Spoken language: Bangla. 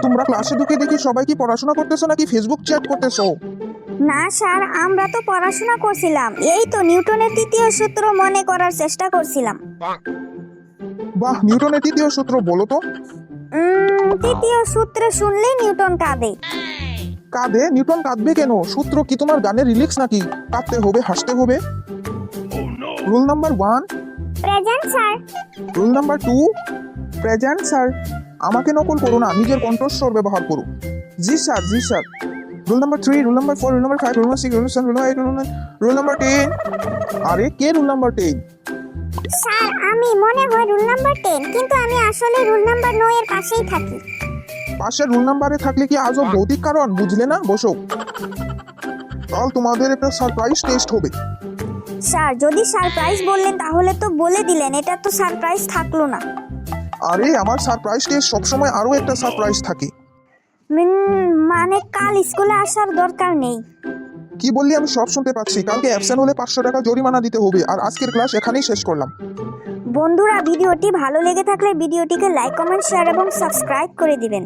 তোমরা ক্লাসে ঢুকে দেখি সবাই কি পড়াশোনা করতেছো নাকি ফেসবুক চ্যাট করতেছো? না স্যার, আমরা তো পড়াশোনা করছিলাম। এই তো নিউটনের তৃতীয় সূত্র মনে করার চেষ্টা করছিলাম। বাহ, নিউটনের তৃতীয় সূত্র বলো তো। তৃতীয় সূত্র শুনলেই নিউটন কাঁদে। কাঁদে? নিউটন কাঁদবে কেন? সূত্র কি তোমার গানের রিলিক্স নাকি? কাঁদতে হবে, হাসতে হবে। Roll number 1, present sir. Roll number 2, present sir. আমাকে নকল করো না, নিজের কণ্ঠস্বর ব্যবহার করো। জি স্যার, জি sir. Roll number 3, roll number 4, roll number 5, roll number 6, roll number 7, roll number 8, roll number 10। আরে কে রুল নাম্বার 10? স্যার, আমি মনে হয় রুল নাম্বার 10, কিন্তু আমি আসলে রুল নাম্বার 9 এর পাশেই থাকি। পাশের রুল নাম্বারে থাকলে কি আজব ভৌতিক কারণ? বুঝলে না? বসো। কাল তোমাদের একটা সারপ্রাইজ টেস্ট হবে। স্যার, যদি সারপ্রাইজ বললেন তাহলে তো বলে দিলেন, এটা তো সারপ্রাইজ থাকলো না। আরে আমার সারপ্রাইজ টেস্ট সবসময় আরো একটা সারপ্রাইজ থাকে। মানে কাল স্কুলে আসার দরকার নেই। কি বললি? আমি সব শুনতে পাচ্ছি। কালকে অ্যাবসেন্ট হলে 500 টাকা জরিমানা দিতে হবে। আর আজকের ক্লাস এখানেই শেষ করলাম। বন্ধুরা, ভিডিওটি ভালো লেগে থাকলে ভিডিওটিকে লাইক, কমেন্ট, শেয়ার এবং সাবস্ক্রাইব করে দিবেন।